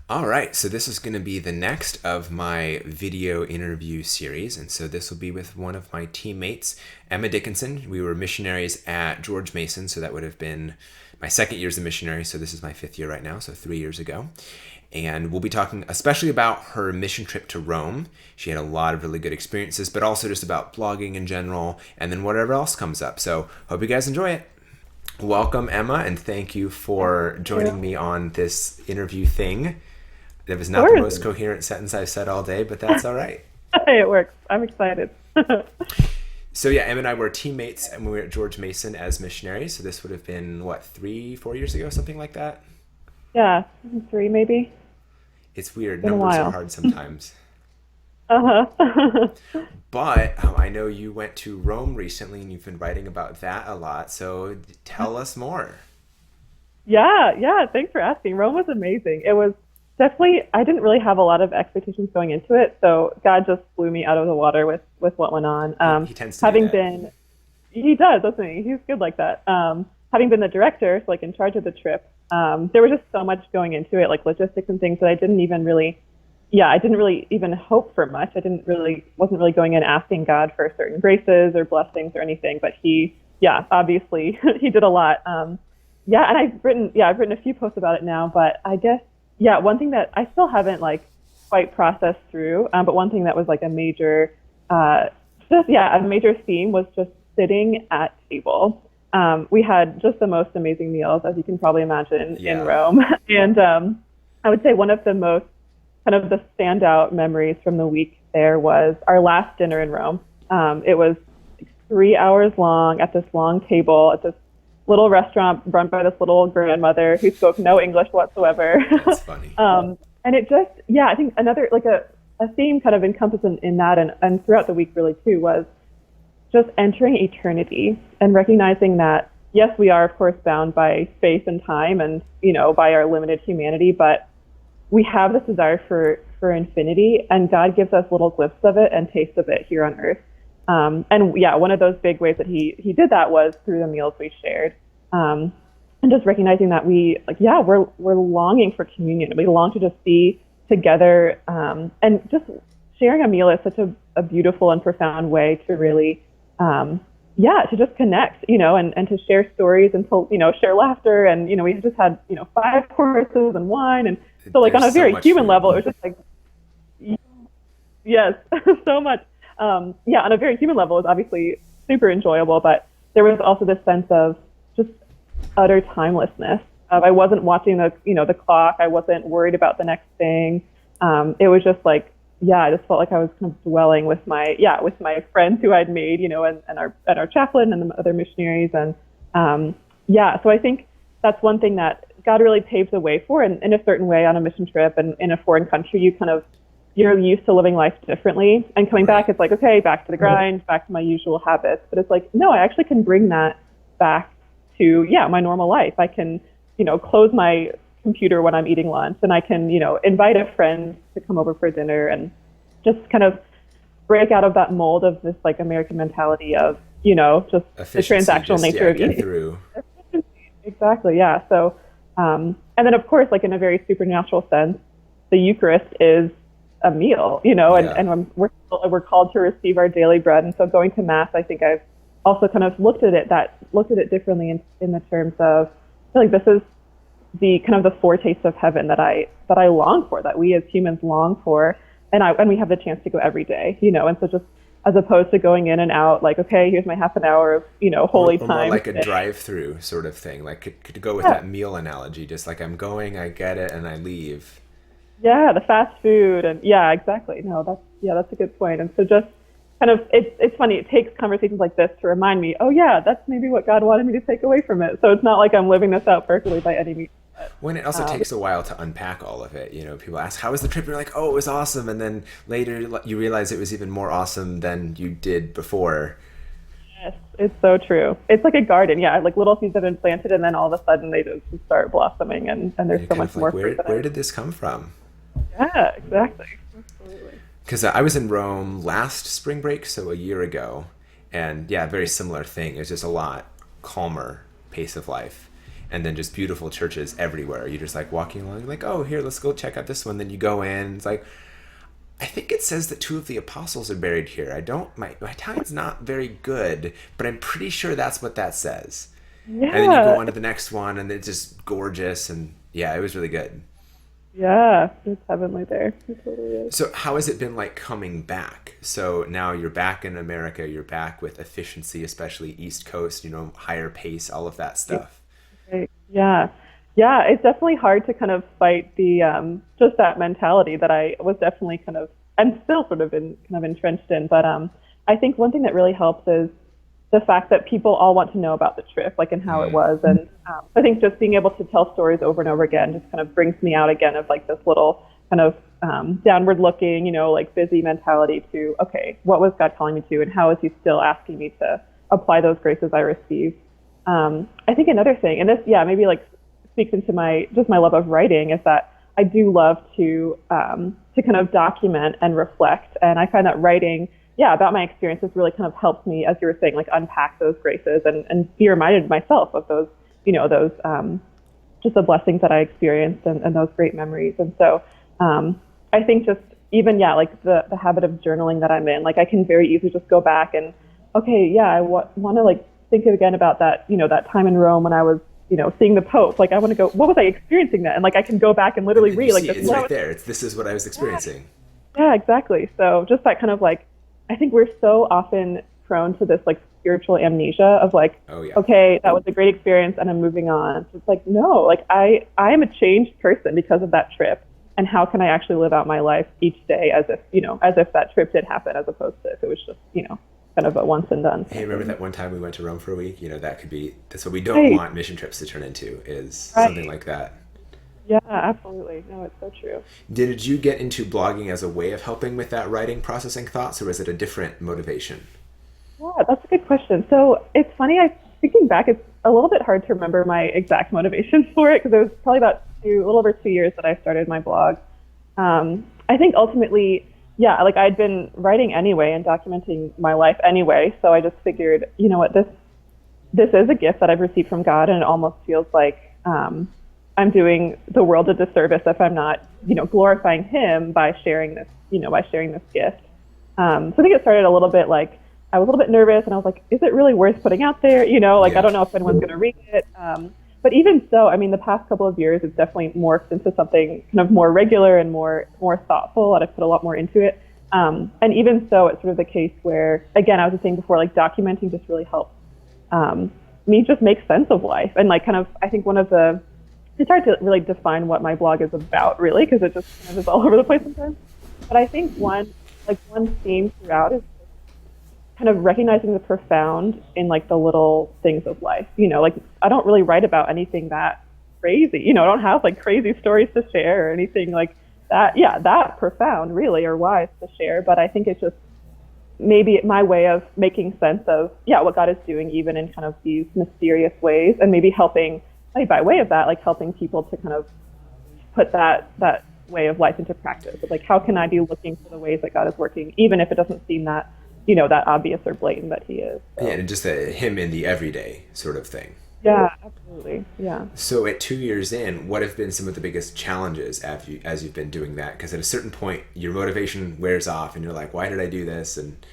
All right, so this is going to be the next of my video interview series. And so this will be with one of my teammates, Emma Dickinson. We were missionaries at George Mason, so that would have been my second year as a missionary. So this is my fifth year right now, so 3 years ago. And we'll be talking especially about her mission trip to Rome. She had a lot of really good experiences, but also just about blogging in general, and then whatever else comes up. So hope you guys enjoy it. Welcome, Emma, and thank you for joining me on this interview thing. That was Of not the course. most coherent sentence I've said all day, but that's all right. It works. I'm excited. So yeah, Emma and I were teammates and we were at George Mason as missionaries. So this would have been, what, 3, 4 years ago, something like that? Yeah, 3 maybe. It's weird. Been a Numbers are while. hard sometimes. Uh-huh. But I know you went to Rome recently and you've been writing about that a lot. So tell us more. Yeah. Thanks for asking. Rome was amazing. It was definitely, I didn't really have a lot of expectations going into it, so God just blew me out of the water with what went on. He tends to do Having that. been, he does, doesn't he? He's good like that. Having been the director, so like in charge of the trip, there was just so much going into it, like logistics and things that I didn't really even hope for much. Wasn't really going in asking God for certain graces or blessings or anything, but obviously he did a lot. And I've written a few posts about it now, but I guess, one thing that I still haven't like quite processed through, but one thing that was like a major theme was just sitting at table. We had just the most amazing meals, as you can probably imagine, in Yeah. Rome. And I would say one of the most kind of the standout memories from the week there was our last dinner in Rome. It was 3 hours long at this long table at this little restaurant run by this little grandmother who spoke no English whatsoever. That's funny. And it just, I think another, like a theme kind of encompassed in that and throughout the week really too was just entering eternity and recognizing that, yes, we are of course bound by space and time and, by our limited humanity, but we have this desire for infinity, and God gives us little glimpses of it and tastes of it here on earth. One of those big ways that he did that was through the meals we shared. And just recognizing that we're longing for communion. We long to just be together, and just sharing a meal is such a beautiful and profound way to really, to just connect, and to share stories and to, share laughter. And, we just had, 5 courses and wine. And so like on There's a so very much human food. level, it was just like, yes, so much. On a very human level, it was obviously super enjoyable, but there was also this sense of just utter timelessness. I wasn't watching the clock. I wasn't worried about the next thing. It was just like, I just felt like I was kind of dwelling with my friends who I'd made, and our chaplain and the other missionaries. And, so I think that's one thing that God really paved the way for in a certain way on a mission trip and in a foreign country. You're used to living life differently, and coming back, it's like, okay, back to the grind, back to my usual habits. But it's like, no, I actually can bring that back to, my normal life. I can, close my computer when I'm eating lunch, and I can, invite a friend to come over for dinner and just kind of break out of that mold of this like American mentality of, just the Efficiency, transactional nature of get eating. through. Exactly. Yeah. So, and then of course, like in a very supernatural sense, the Eucharist is a meal, Yeah. and we're called to receive our daily bread. And so going to Mass, I think I've also kind of looked at it differently in the terms of, I feel like this is the kind of the foretaste of heaven that I long for, that we as humans long for. And we have the chance to go every day, and so just as opposed to going in and out, like, okay, here's my half an hour of, holy Or time. more like a drive-through sort of thing. Like could go with Yeah. that meal analogy. Just like I'm going, I get it, and I leave. Yeah, the fast food and exactly. No, that's a good point. And so just kind of it's funny, it takes conversations like this to remind me, oh yeah, that's maybe what God wanted me to take away from it. So it's not like I'm living this out perfectly by any means. When it also Um, takes a while to unpack all of it. People ask, how was the trip? You're like, oh, it was awesome. And then later you realize it was even more awesome than you did before. yes, it's so true. It's like a garden, like little seeds have been planted and then all of a sudden they just start blossoming and And there's you're so kind much of more like, fruit than where did this come from? Yeah, exactly. Absolutely. Because I was in Rome last spring break, so a year ago. And yeah, very similar thing. It's just a lot calmer pace of life. and then just beautiful churches everywhere. You're just like walking along, like, oh, here, let's go check out this one. Then you go in, it's like, I think it says that 2 of the apostles are buried here. My Italian's not very good, but I'm pretty sure that's what that says. Yeah. And then you go on to the next one, and it's just gorgeous, and yeah, it was really good. Yeah, it's heavenly there. It totally is. So how has it been like coming back? So now you're back in America, you're back with efficiency, especially East Coast, higher pace, all of that stuff. Right. Yeah. Yeah, it's definitely hard to kind of fight the just that mentality that I was definitely I'm still sort of entrenched in. But I think one thing that really helps is the fact that people all want to know about the trip, like, and how it was. And I think just being able to tell stories over and over again just kind of brings me out again of like this little kind of downward looking, like busy mentality to, okay, what was God calling me to, and how is he still asking me to apply those graces I received? I think another thing, and this, maybe like speaks into my love of writing, is that I do love to kind of document and reflect. And I find that writing, about my experiences really kind of helps me, as you were saying, like unpack those graces and be reminded myself of those, those just the blessings that I experienced and those great memories. And so I think just even, like the habit of journaling that I'm in, like I can very easily just go back and, okay, I want to like think again about that, that time in Rome when I was, seeing the Pope. Like I want to go, what was I experiencing then? And like I can go back and literally read, like, it's right there. This is what I was experiencing. Yeah, exactly. So just that kind of like, I think we're so often prone to this like spiritual amnesia of like, okay, that was a great experience and I'm moving on. So it's like, no, like I am a changed person because of that trip. And how can I actually live out my life each day as if that trip did happen, as opposed to if it was just, kind of a once and done. Hey, remember that one time we went to Rome for a week? That's what we don't want mission trips to turn into, is something like that. Yeah, absolutely. No, it's so true. Did you get into blogging as a way of helping with that writing, processing thoughts, or was it a different motivation? Yeah, that's a good question. So it's funny, thinking back, it's a little bit hard to remember my exact motivation for it, because it was probably a little over 2 years that I started my blog. I think ultimately, like I'd been writing anyway and documenting my life anyway. So I just figured, you know what, this is a gift that I've received from God, and it almost feels like I'm doing the world a disservice if I'm not, glorifying him by sharing this, gift. So I think it started a little bit like, I was a little bit nervous, and I was like, is it really worth putting out there? I don't know if anyone's going to read it. But even so, I mean, the past couple of years, it's definitely morphed into something kind of more regular and more thoughtful, and I've put a lot more into it. And even so, it's sort of the case where, again, I was saying before, like documenting just really helps me just make sense of life. And like kind of, I think it's hard to really define what my blog is about, really, because it just kind of is all over the place sometimes. But I think one theme throughout is kind of recognizing the profound in like the little things of life. Like I don't really write about anything that crazy. I don't have like crazy stories to share or anything like that. Yeah, that profound really, or wise to share. But I think it's just maybe my way of making sense of what God is doing, even in kind of these mysterious ways, and maybe helping, by way of that, like helping people to kind of put that way of life into practice. Like, how can I be looking for the ways that God is working, even if it doesn't seem that, that obvious or blatant that he is. So. Yeah, and just him in the everyday sort of thing. Yeah, absolutely. Yeah. So at 2 years in, what have been some of the biggest challenges as you've been doing that? Because at a certain point, your motivation wears off and you're like, why did I do this? And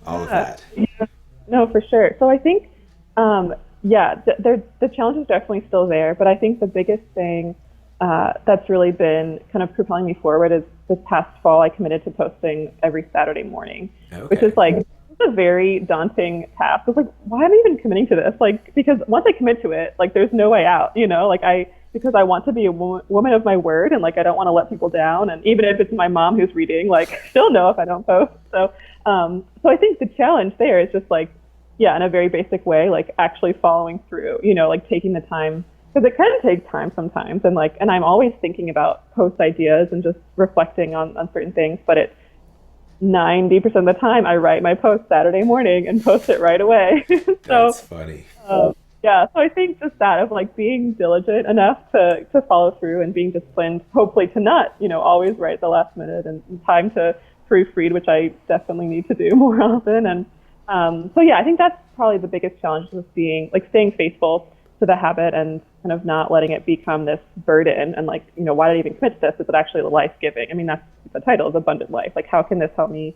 all of that. Yeah. No, for sure. So I think, the challenge is definitely still there, but I think the biggest thing that's really been kind of propelling me forward is this past fall, I committed to posting every Saturday morning, which is like a very daunting task. I was like, why am I even committing to this? Like, because once I commit to it, like there's no way out, because I want to be a woman of my word, and like I don't want to let people down. And even if it's my mom who's reading, like she'll know if I don't post. So I think the challenge there is just like, in a very basic way, like actually following through, like taking the time, because it can take time sometimes. And I'm always thinking about post ideas and just reflecting on certain things, but it's 90% of the time I write my post Saturday morning and post it right away. So that's funny. So I think just that of like being diligent enough to follow through and being disciplined, hopefully to not, always write the last minute, and time to proofread, which I definitely need to do more often. And I think that's probably the biggest challenge, is being like staying faithful to to the habit and kind of not letting it become this burden and like, why did I even commit to this? Is it actually life-giving? I mean, that's the title, is Abundant Life. Like, how can this help me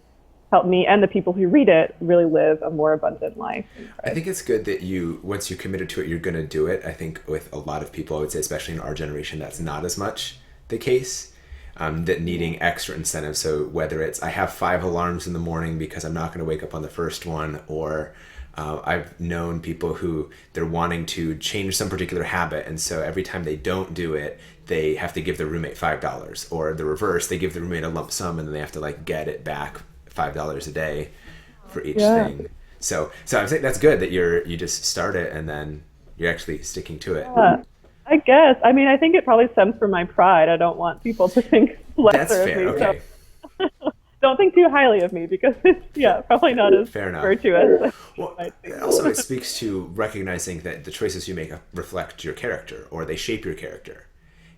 and the people who read it really live a more abundant life? I think it's good that once you're committed to it, you're going to do it. I think with a lot of people, I would say, especially in our generation, that's not as much the case. That needing extra incentives. So whether it's I have 5 alarms in the morning because I'm not going to wake up on the first one, or I've known people who they're wanting to change some particular habit, and so every time they don't do it, they have to give their roommate $5, or the reverse, they give the roommate a lump sum and then they have to like get it back $5 a day for each thing. So I'm saying that's good that you just start it and then you're actually sticking to it. Yeah. I guess. I mean, I think it probably stems from my pride. I don't want people to think lesser of me. Okay. So don't think too highly of me because it's, probably not as virtuous. Well, also it speaks to recognizing that the choices you make reflect your character, or they shape your character.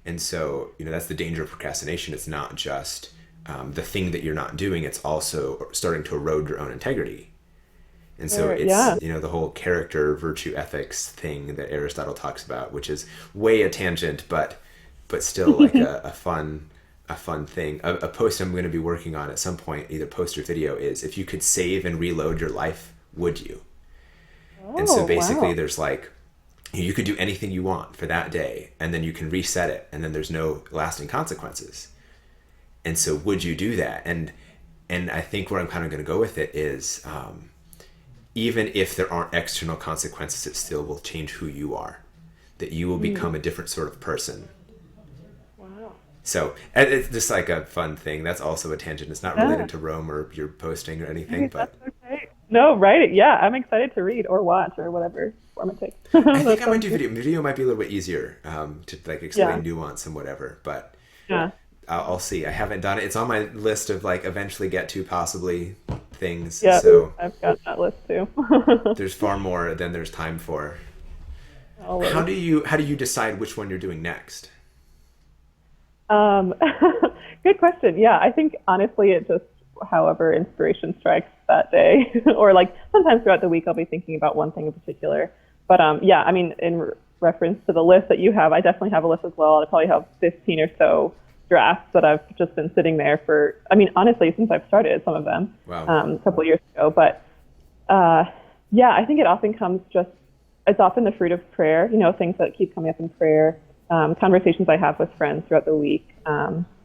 And so, that's the danger of procrastination. It's not just the thing that you're not doing, it's also starting to erode your own integrity. And so it's, the whole character, virtue, ethics thing that Aristotle talks about, which is way a tangent, but still like a fun thing. A post I'm going to be working on at some point, either post or video, is if you could save and reload your life, would you? And so basically there's like, you could do anything you want for that day, and then you can reset it, and then there's no lasting consequences. And so would you do that? And I think where I'm kind of going to go with it is, even if there aren't external consequences, it still will change who you are, that you will become a different sort of person. Wow. So it's just like a fun thing. That's also a tangent. It's not related to Rome or your posting or anything, but that's okay. No, write it. Yeah, I'm excited to read or watch or whatever form it takes. I think I might do video. Video might be a little bit easier to like explain nuance and whatever, but I'll see. I haven't done it. It's on my list of like eventually get to possibly things. Yeah, so I've got that list too. There's far more than there's time for. How do you decide which one you're doing next? Good question. Yeah, I think honestly it just however inspiration strikes that day, or like sometimes throughout the week I'll be thinking about one thing in particular. But I mean, in reference to the list that you have, I definitely have a list as well. I probably have 15 or so drafts that I've just been sitting there for, I mean, honestly, since I've started some of them. Wow. A couple of years ago. But I think it often comes it's often the fruit of prayer, things that keep coming up in prayer, conversations I have with friends throughout the week,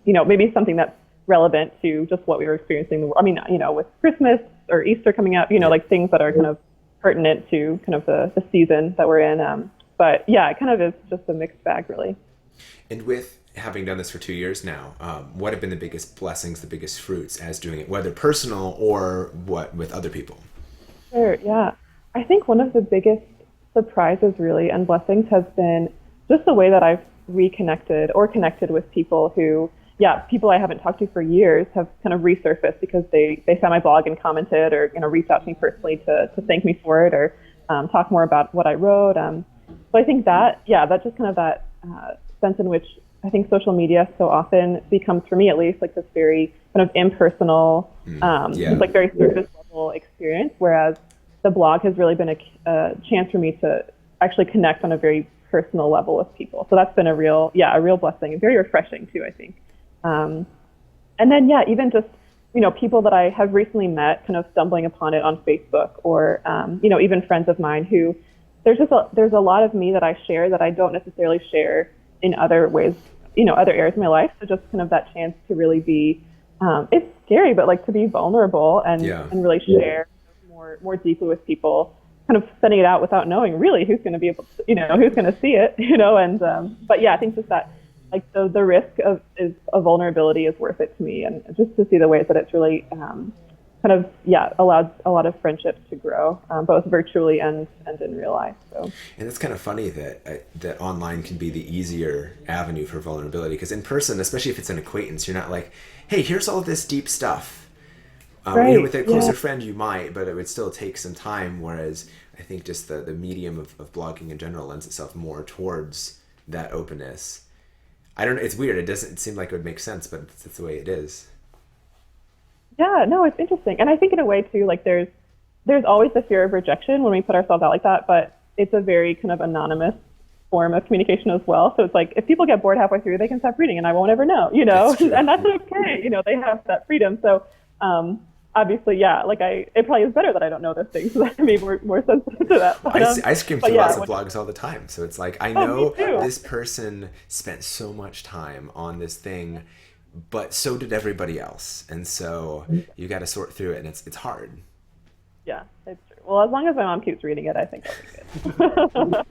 maybe something that's relevant to just what we were experiencing. I mean, with Christmas or Easter coming up, like things that are kind of pertinent to kind of the season that we're in. But yeah, it kind of is just a mixed bag, really. And with having done this for 2 years now, what have been the biggest blessings, the biggest fruits as doing it, whether personal or with other people? Sure, yeah. I think one of the biggest surprises really and blessings has been just the way that I've reconnected or connected with people who, people I haven't talked to for years have kind of resurfaced because they found my blog and commented or, reached out to me personally to thank me for it or talk more about what I wrote. So I think that just kind of that sense in which I think social media so often becomes, for me at least, like this very kind of impersonal, just like very surface level experience, whereas the blog has really been a chance for me to actually connect on a very personal level with people. So that's been a real blessing and very refreshing too, I think. And then, even just, people that I have recently met kind of stumbling upon it on Facebook or, even friends of mine who there's a lot of me that I share that I don't necessarily share in other ways, other areas of my life. So just kind of that chance to really be, it's scary, but like to be vulnerable and really share more deeply with people, kind of sending it out without knowing really who's going to be able to, who's going to see it, and, but I think just that, like the risk of vulnerability is worth it to me. And just to see the ways that it's really, allowed a lot of friendships to grow, both virtually and in real life. So. And it's kind of funny that online can be the easier avenue for vulnerability, because in person, especially if it's an acquaintance, you're not like, hey, here's all this deep stuff. Right. With a closer friend, you might, but it would still take some time. Whereas I think just the medium of blogging in general lends itself more towards that openness. I don't know. It's weird. It doesn't seem like it would make sense, but it's the way it is. Yeah, no, it's interesting. And I think in a way too, like there's always the fear of rejection when we put ourselves out like that, but it's a very kind of anonymous form of communication as well. So it's like if people get bored halfway through, they can stop reading, and I won't ever know, That's true. and that's okay. They have that freedom. So obviously, yeah, like it probably is better that I don't know those things, so that I may be more sensitive to that. But, I skim through lots of blogs all the time. So it's like, I know this person spent so much time on this thing, but so did everybody else. And so you got to sort through it, and it's hard. Yeah, it's true. Well, as long as my mom keeps reading it, I think I'll be good.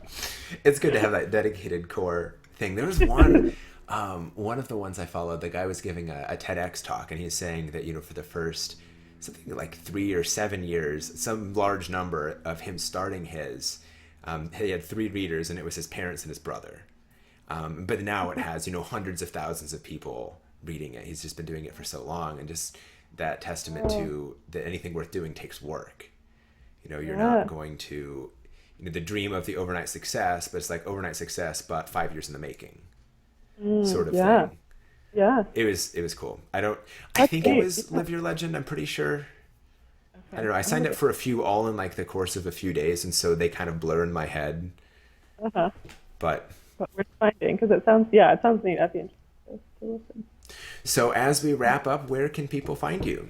It's good to have that dedicated core thing. There was one, one of the ones I followed, the guy was giving a TEDx talk, and he's saying that, for the first something like 3 or 7 years, some large number of him starting his, he had 3 readers, and it was his parents and his brother. But now it has, hundreds of thousands of people reading it. He's just been doing it for so long, and just that testament to that anything worth doing takes work. You're not going to, the dream of the overnight success, but it's like overnight success, but 5 years in the making, sort of thing. Yeah. It was cool. I think it was Live Your Legend. I'm pretty sure. Okay. I don't know. I signed up for a few all in like the course of a few days, and so they kind of blur in my head. But we're finding, because it sounds neat. I'd be interested to listen. So as we wrap up, where can people find you?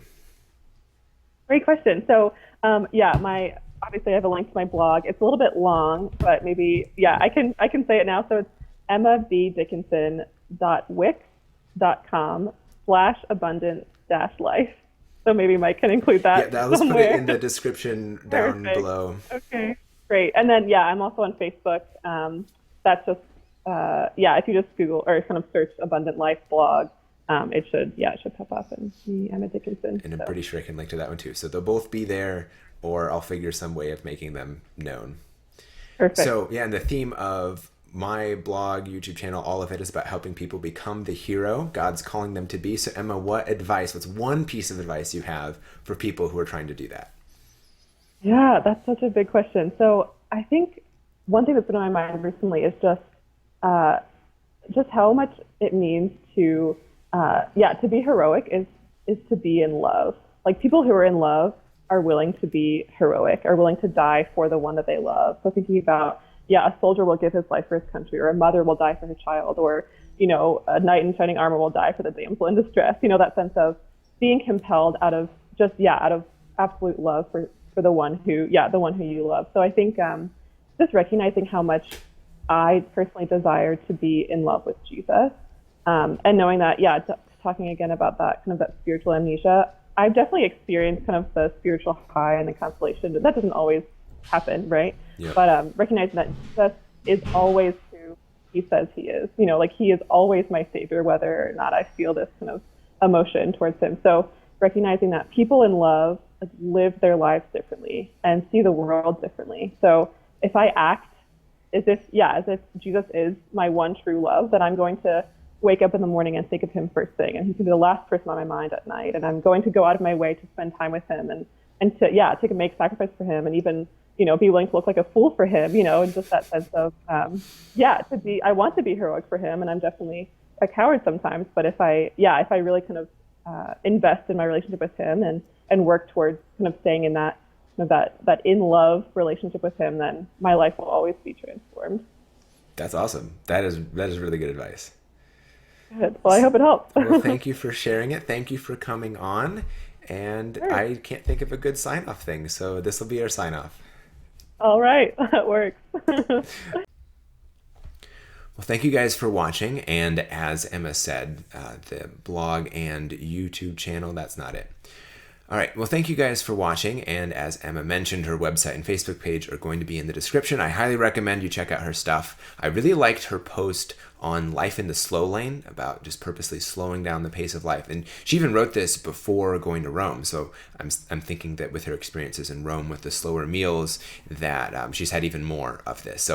Great question. So obviously I have a link to my blog. It's a little bit long, but maybe I can say it now. So it's emmavdickinson.wix.com/abundance-life. So maybe Mike can include that. Yeah, let's put it in the description down below. Okay, great. And then I'm also on Facebook. That's just if you just Google or kind of search Abundant Life blog. It should pop up and see Emma Dickinson. And I'm pretty sure I can link to that one too. So they'll both be there, or I'll figure some way of making them known. Perfect. So and the theme of my blog, YouTube channel, all of it is about helping people become the hero God's calling them to be. So Emma, what's one piece of advice you have for people who are trying to do that? Yeah, that's such a big question. So I think one thing that's been on my mind recently is just how much it means to be heroic is to be in love. Like people who are in love are willing to be heroic, are willing to die for the one that they love. So thinking about, a soldier will give his life for his country, or a mother will die for her child, or, a knight in shining armor will die for the damsel in distress. That sense of being compelled out of absolute love for the one who you love. So I think just recognizing how much I personally desire to be in love with Jesus. And knowing that, talking again about that kind of that spiritual amnesia, I've definitely experienced kind of the spiritual high and the consolation. That doesn't always happen, right? Yep. But recognizing that Jesus is always who he says he is. He is always my savior, whether or not I feel this kind of emotion towards him. So recognizing that people in love live their lives differently and see the world differently. So if I act as if Jesus is my one true love, then I'm going to wake up in the morning and think of him first thing, and he's going to be the last person on my mind at night, and I'm going to go out of my way to spend time with him and to make sacrifice for him, and even be willing to look like a fool for him, and just that sense of I want to be heroic for him, and I'm definitely a coward sometimes, but if I really kind of invest in my relationship with him and work towards kind of staying in that in love relationship with him, then my life will always be transformed. That's awesome. That is really good advice. Good. Well, I hope it helps. Well, thank you for sharing it. Thank you for coming on. And sure. I can't think of a good sign-off thing, so this will be our sign-off. All right. That works. Well, thank you guys for watching. And as Emma said, the blog and YouTube channel, that's not it. All right. Well, thank you guys for watching. And as Emma mentioned, her website and Facebook page are going to be in the description. I highly recommend you check out her stuff. I really liked her post on life in the slow lane, about just purposely slowing down the pace of life. And she even wrote this before going to Rome. So I'm thinking that with her experiences in Rome with the slower meals, that she's had even more of this. So